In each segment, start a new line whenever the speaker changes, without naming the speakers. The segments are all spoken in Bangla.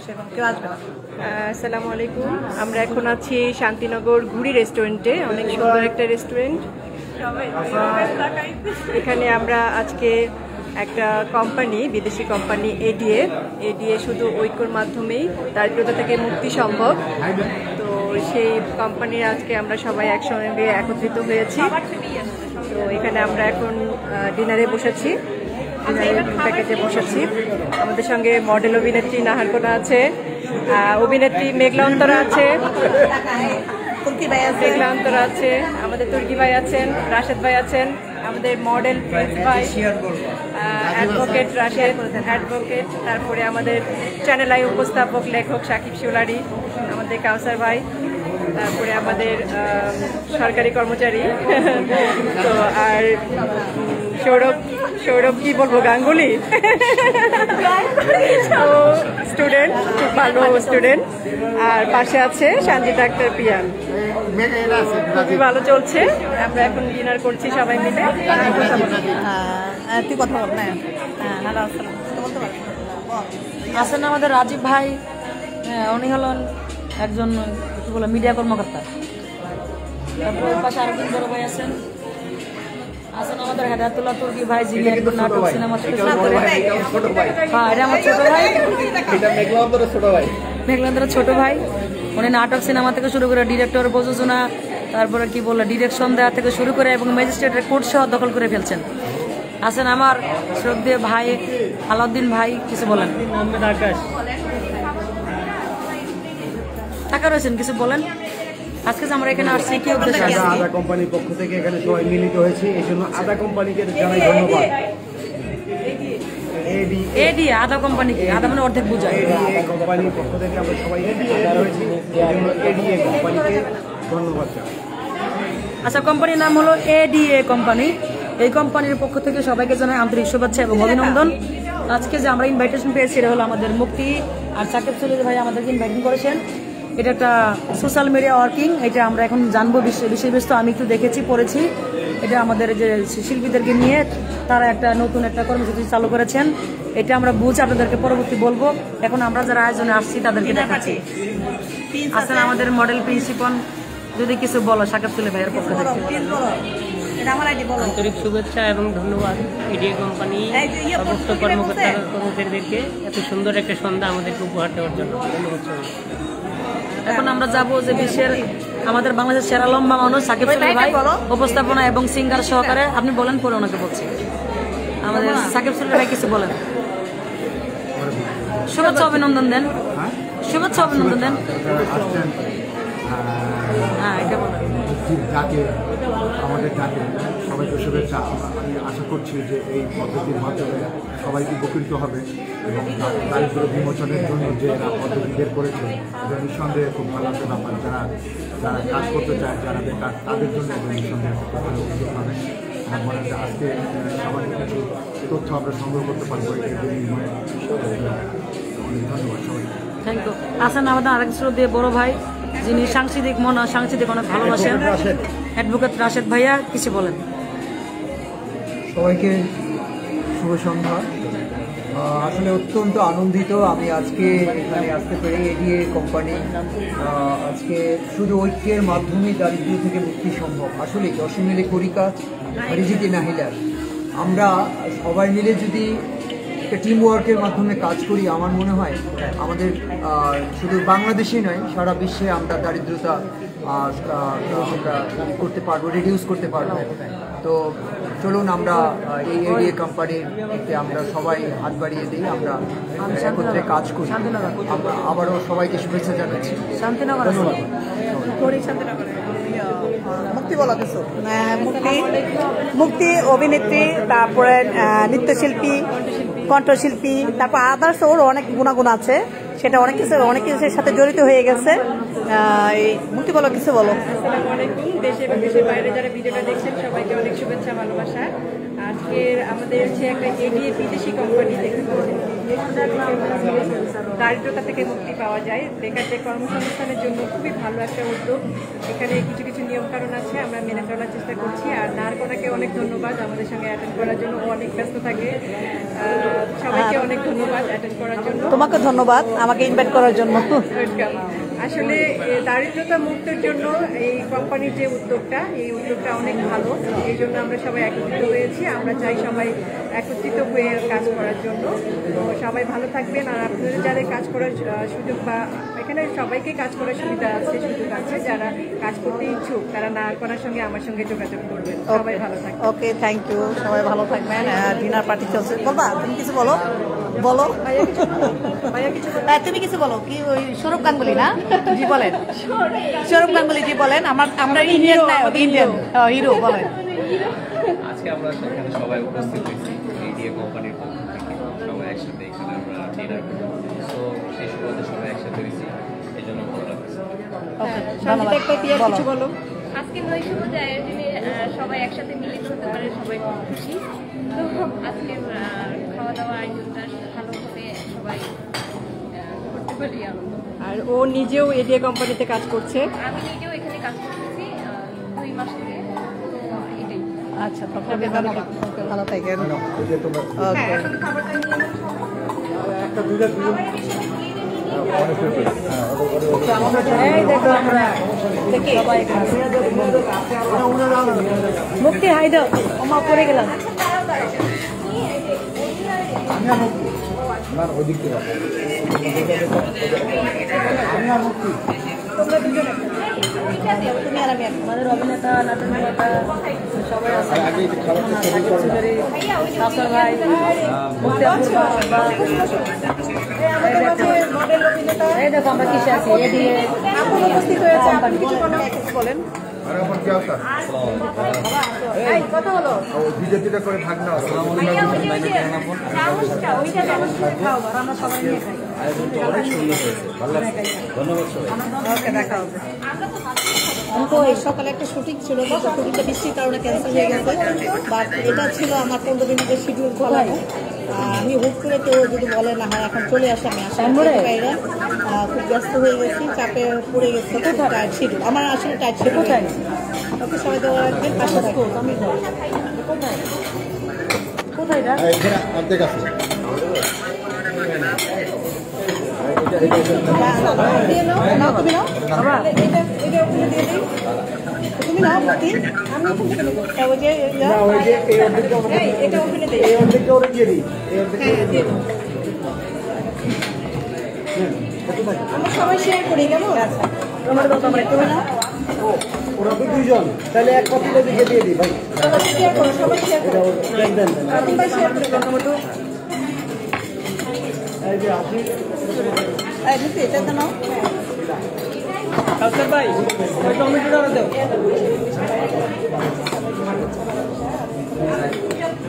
আসে এবং কেউ আসবে না।
আসসালামু আলাইকুম। আমরা এখন আছি শান্তিনগর ঘুরি রেস্টুরেন্টে, অনেক সুন্দর একটা রেস্টুরেন্ট। এখানে আমরা আজকে একটা কোম্পানি, বিদেশি কোম্পানি এডিএ শুধু ঐক্যর মাধ্যমেই দারিদ্রতা থেকে মুক্তি সম্ভব। তো সেই কোম্পানির আজকে আমরা সবাই একসঙ্গে একত্রিত হয়েছি। তো এখানে আমরা এখন ডিনারে বসেছি, প্যাকেজে বসেছি। আমাদের সঙ্গে মডেল অভিনেত্রী নাহারকোনা আছে, অভিনেত্রী মেঘলা অন্তরা আছে, আমাদের তুর্কি ভাই আছেন, রাশেদ ভাই আছেন, আমাদের মডেল প্রিন্স ভাই, অ্যাডভোকেট রাশেদ অ্যাডভোকেট, তারপরে আমাদের চ্যানেল আই উপস্থাপক লেখক সাকিব শিওলারি, আমাদের কাউসার ভাই, তারপরে আমাদের সরকারি কর্মচারী তো আর সৌরভ কি বলবো, গাঙ্গুলি স্টুডেন্ট, খুব ভালো স্টুডেন্ট। আর পাশে আছে সঞ্জিতা আক্তার পিয়ান। খুবই ভালো চলছে, আমরা এখন ডিনার করছি সবাই মিলে।
তুই কথা বল না।
আছেন আমাদের রাজীব ভাই, উনি হলেন একজন কি বলে মিডিয়া কর্মকর্তা। তারপরে পাশে আরেকজন বড় ভাই আছেন আমাদের হেদায়তুল্লাহ তুর্কি ভাই, যিনি একজন নাটক সিনেমা থেকে শুরু করে। হ্যাঁ, এটা আমার ছোট ভাই, মেঘলান্তরের ছোট ভাই। উনি নাটক সিনেমা থেকে শুরু করে ডিরেক্টর, প্রযোজনা, তারপরে কি বলে ডিরেকশন দেওয়া থেকে শুরু করে এবং ম্যাজিস্ট্রেটের কোর্ট সহ দখল করে ফেলছেন। আছেন আমার শ্রদ্ধেয় ভাই আলাউদ্দিন ভাই, কিছু বলেন। টাকা রয়েছেন, কিছু বলেন। আজকে আমরা এখানে আসছি কি উদ্দেশ্যে?
আদা কোম্পানির পক্ষ থেকে এখানে সবাই মিলিত হয়েছে, এই জন্য আদা কোম্পানিকে জানাই ধন্যবাদ।
এডি আদা কোম্পানিকে, আদা মানে অর্ধেক বুঝায়।
এই কোম্পানির পক্ষ থেকে আমরা সবাই রয়েছি, এই জন্য এডিএ কোম্পানিকে ধন্যবাদ।
আচ্ছা, কোম্পানির নাম হলো এডিএ কোম্পানি। এই কোম্পানির পক্ষ থেকে সবাইকে জানাই আন্তরিক শুভেচ্ছা এবং অভিনন্দন। আজকে যে আমরা ইনভাইটেশন পেয়েছি, এটা হলো আমাদের মুক্তি আর সাকিব চৌধুরী ভাই আমাদেরকে ইনভাইটিং করেছেন। এটা একটা সোশ্যাল মিডিয়া ওয়ার্কিং, এটা আমরা এখন জানবো বিষয়বস্তু। আমি একটু দেখেছি, পড়েছি। এটা আমাদের যে শিল্পীদেরকে নিয়ে তারা একটা নতুন একটা কর্মসূচি চালু করেছেন। এটা আমরা বুঝে আপনাদেরকে পরবর্তী বলবো। এখন আমরা যারা আয়োজনে আসছি তাদেরকে দেখাচ্ছি। আছেন আমাদের মডেল প্রিন্সিপাল, যদি কিছু বলো সাকিব চৌধুরী ভাইয়ের পক্ষ থেকে।
আন্তরিক শুভেচ্ছা এবং ধন্যবাদ এডিএ কোম্পানি সমস্ত কর্মকর্তা কর্মচারীদেরকে এত সুন্দর একটা সন্ধ্যা আমাদেরকে উপহার দেওয়ার জন্য ধন্যবাদ।
এখন আমরা যাবো যে বিশ্বের আমাদের বাংলাদেশের সেরা লম্বা মানুষ সাকিব চৌধুরী ভাই, উপস্থাপনা এবং সিঙ্গার সহকারে। আপনি বলেন, পরে ওনাকে বলছি। আমাদের সাকিব চৌধুরী ভাই কিছু বলেন, শুভেচ্ছা অভিনন্দন দেন, শুভেচ্ছা অভিনন্দন দেন। হ্যাঁ, এটা বলেন।
আমাদের জাতি সবাইকে শুভেচ্ছা। আমি আশা করছি যে এই পদ্ধতির মাধ্যমে সবাই উপকৃত হবে এবং দারিদ্র বিমোচনের জন্য যে পদ্ধতি বের করেছে এটা নিঃসন্দেহে খুব ভালো একটা ব্যাপার। যারা কাজ করতে চায়, যারা বেকার, তাদের জন্য নিঃসন্দেহে খুব ভালো উদ্যোগ হবে। আমার মনে হয় আজকে সামান্য কিছু তথ্য আমরা সংগ্রহ করতে পারবো এর বিনিময়ে। অনেক ধন্যবাদ সবাইকে।
Thank you. আছেন আমাদের আরেক শ্রদ্ধেয় বড় ভাই, যিনি সাংস্কৃতিক অনেক ভালোবাসেন, অ্যাডভোকেট রাশেদ ভাইয়া, কিছু বলেন।
সবাইকে শুভ সন্ধ্যা। আসলে অত্যন্ত আনন্দিত আমি আজকে এখানে আসতে পেরে। এডিএ কোম্পানি আজকে শুধু ঐক্যের মাধ্যমেই দারিদ্র্য থেকে মুক্তি সম্ভব। আসলে দশ মিলে করি কাজ, রিজিকে নাহিলার। আমরা সবাই মিলে যদি টিম ওয়ার্কের মাধ্যমে কাজ করি, আমার মনে হয় আমাদের শুধু বাংলাদেশেই নয়, সারা বিশ্বে আমরা দারিদ্রতা আমরা করতে পারবো, রিডিউস করতে পারবো। তো চলুন আমরা এই এডিএ কোম্পানির আমরা সবাই হাত বাড়িয়ে দিই, আমরা একত্রে কাজ করি। আমরা আবারও সবাইকে শুভেচ্ছা জানাচ্ছি।
শান্তিনগর
মুক্তি অভিনেত্রী, তারপরে নৃত্যশিল্পী, কণ্ঠশিল্পী, তারপর আদার্স ওর অনেক গুণাগুণ আছে, সেটা অনেক কিছুর সাথে জড়িত হয়ে গেছে। এই মুক্তি বলো, কিছু বলো।
আসসালামু আলাইকুম। দেশে এবং দেশের বাইরে যারা ভিডিওটা দেখছেন সবাইকে অনেক শুভেচ্ছা, ভালোবাসা। আজকের আমাদের হচ্ছে একটা এডিএ বিদেশি কোম্পানি, দারিদ্রতা থেকে মুক্তি পাওয়া যায়, বেকারদের কর্মসংস্থানের জন্য খুবই ভালো একটা উদ্যোগ। এখানে কিছু নিয়মকানুন আছে আমরা মেনে চলার চেষ্টা করছি। আর নারকোনাকে অনেক ধন্যবাদ আমাদের সঙ্গে অ্যাটেন্ড করার জন্য, ও অনেক ব্যস্ত থাকে। সবাইকে অনেক ধন্যবাদ অ্যাটেন্ড করার জন্য।
তোমাকে ধন্যবাদ আমাকে ইনভাইট করার জন্য।
ওয়েলকাম। আসলে দারিদ্রতা মুক্তের জন্য এই কোম্পানির যে উদ্যোগটা, এই উদ্যোগটা অনেক ভালো। এই জন্য আমরা সবাই একত্রিত হয়েছি। আমরা চাই সবাই একত্রিত হয়ে কাজ করার জন্য। তো সবাই ভালো থাকবেন। আর আপনাদের যাদের কাজ করার সুযোগ বা এখানে সবাইকে কাজ করার সুবিধা আছে, সুযোগ আছে, যারা কাজ করতে ইচ্ছুক তারা নারকোনার সঙ্গে আমার সঙ্গে যোগাযোগ করবেন। সবাই ভালো থাকবেন।
ওকে, থ্যাংক ইউ। সবাই ভালো থাকবেন। ডিনার পার্টি চলছে। বলবা তুমি কিছু বলো, বলো। তুমি কিছু বলো। কি ওই সৌরভ গাঙ্গুলি না? জি বলেন। সৌরভ গাঙ্গুলি জি বলেন। আমরা ইন্ডিয়ান হিরো বলেন।
আজকে আমরা সেখানে সবাই উপস্থিত হয়েছি এডিএ কোম্পানির পক্ষ থেকে, সবাই একসাথে এখানে আমরা ডিনার করবো। তো সেই সুবাদে সবাই একসাথে হয়েছি, এই জন্য ভালো লাগছে।
কিছু বলো।
আজকে নৈশভোজ আয়োজনে সবাই একসাথে মিলিত হতে পারে, সবাই খুব খুশি। তো আজকে খাওয়া দাওয়া আয়োজনটা ভালো হবে, সবাই করতে পারি আনন্দ।
আর ও নিজেও এডিএ কোম্পানিতে কাজ করছে।
আমি নিজেও এখানে কাজ করতেছি 2 মাস ধরে। তো এটাই।
আচ্ছা, তারপরে ভালো থাকেন।
মুক্তি হাইদ আমা পড়ে গেলাম। আমাদের অভিনেতা নাটক নির্মাতা সবাই আছে। সাসর ভাই, মুক্তি এই দেখো আমরা কিসে আছি। এডিএ উপস্থিত হয়েছে। আপনি কিছু বলেন।
কথা হলো
বিজেপিটা করে ভাগ না
ওকে, দেখা হবে। তো এই সকালে একটা শুটিং ছিল, শুটিংটা বৃষ্টির কারণে ক্যান্সেল হয়ে গেছে। বাট এটা ছিল আমার 15 দিনের শিডিউল করা। আমি হুট করে তো যদি বলে না হয় এখন চলে আসে, আমি আসলে বাইরে খুব ব্যস্ত হয়ে গেছি, চাপে পড়ে গেছি। টাইট শিডিউল আমার আসলে টাইট শিডিউল। কোথায় ওকে সবাই দেওয়া রাখবেন। পাশে আমি কোথায় কোথায়
অর্ধেক আছে।
তুমি নাও মুক্তি, আমি ওখানে দিয়ে দেবো। এটা ওখানে দিই, এই অর্ধেকটা ওরা দিয়ে দিই। আমরা সবাই শেয়ার করি, কেমন? আচ্ছা, তোমার কথা আমরা একটু না।
ওরা তো 2 জন, তাহলে এক কপি দিকে দিয়ে দিই ভাই।
সবাই শেয়ার করো, সবাই শেয়ার করো। তোমরা শেয়ার করে দাও টমেটো।
এই যে আসি,
এই মুক্তি এটা তো নাও।
সাসর ভাই ওই টমেটোটা দাও।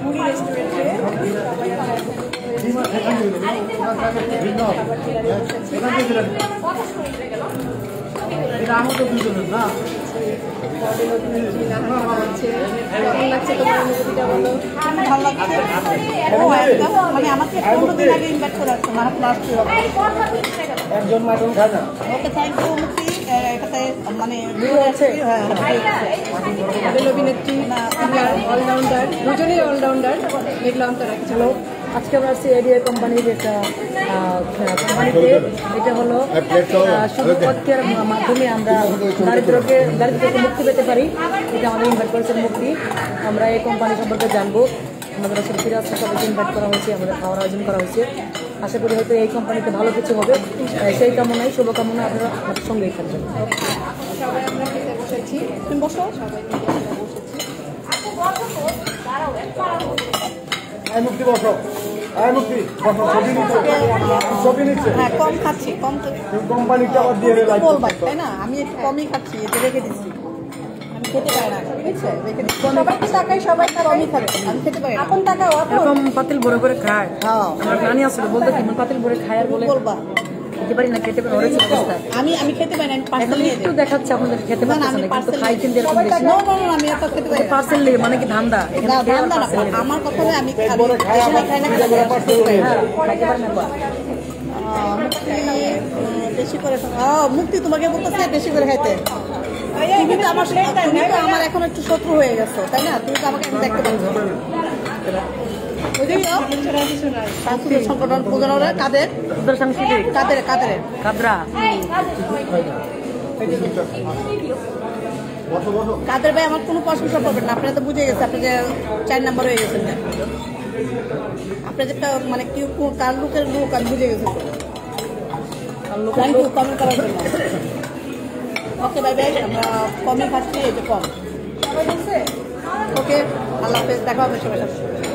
মুড়ি রেস্টুরেন্টে
এটা আমার তো 2 জনের না।
কেমন লাগছে তোমার অনুভূতিটা বলো? ভালো লাগছে। ও একদম মানে আমাকে 15 দিন আগে ইনভাইট করে আসছে না, লাস্ট
একজন মাটন খায় না।
ওকে, থ্যাংক ইউ মুক্তি। এটাতে মানে আছে অভিনেত্রী না অলরাউন্ডার, দুজনেই অলরাউন্ডার। দেখলাম তারা কিছু লোক।
আজকে আমরা আসছি এডিএ কোম্পানির একটা কোম্পানিতে। এটা হলো শুধু অর্থের মাধ্যমে আমরা দারিদ্র থেকে মুক্তি পেতে পারি। এটা আমাদের ইনভাইট করেছেন মুক্তি। আমরা এই কোম্পানি সম্পর্কে জানবো। আমাদের আসলে ফিরাজ সবাইকে ইনভাইট করা হয়েছে, আমাদের খাওয়ার আয়োজন করা হয়েছে। আশা করি হয়তো এই কোম্পানিতে ভালো কিছু হবে। সেই কামনায়, শুভকামনা আপনারা আমাদের সঙ্গেই থাকবেন।
সবাই আমরা খেতে বসেছি। তুমি বসো। সবাই
মুক্তি বসো, মুক্তি বসো। ছবি নিচ্ছে,
হ্যাঁ, কম খাচ্ছি, কম
কোম্পানিটা আবার দিয়ে দিলাম
বলবা, তাই না? আমি একটু কমই খাচ্ছি, এটা রেখে দিচ্ছি। আমি খেতে পারি না, বুঝছে? রেখে দিচ্ছি। সবাই টাকায় সবাই কমই খাবে, আমি খেতে পারি না। আপন টাকা
এরকম পাতিল ভরে করে খায়।
হ্যাঁ,
আমার নানি আসলে বলতে কি পাতিল ভরে খায় আর বলে
বলবা
খেতে পারি না, খেতে পারি অনেক অবস্থা।
আমি খেতে পারি না, আমি পার্সেল নিয়ে
একটু দেখাচ্ছে আপনাদের খেতে
না,
পারছেন
আমি
না, কিন্তু
পার্সেল
খাই কিন্তু এরকম বেশি
না, আমি এত খেতে পারি না।
পার্সেল নিয়ে মানে কি ধান্দা?
না, ধান্দা না, আমার কথা হলো আমি খাই না, খাই না,
খাইতে পারেন না।
মুক্তি বেশি করে মুক্তি তোমাকে বলতেছে বেশি করে খাইতে। তুমি তো আমার তুমি তো আমার এখন একটু শত্রু হয়ে গেছো তাই না? তুমি তো আমাকে এখন দেখতে পাচ্ছ সাংস্কৃতিক সংগঠন পূজনরা কাদের
সাংস্কৃতিক
কাদের কাদের
কাদরা
কাদের ভাই আমার কোনো প্রশংসা করবেন না, আপনারা তো বুঝে গেছে আপনি যে 4 নাম্বার হয়ে গেছেন না, আপনি যে মানে কি কার লোকের লোক আমি বুঝে গেছি। থ্যাংক ইউ কমেন্ট করার জন্য। ওকে বাই বাই, আমরা কমই খাচ্ছি, এই যে কম। ওকে, আল্লাহ হাফেজ, দেখা হবে সবার সাথে।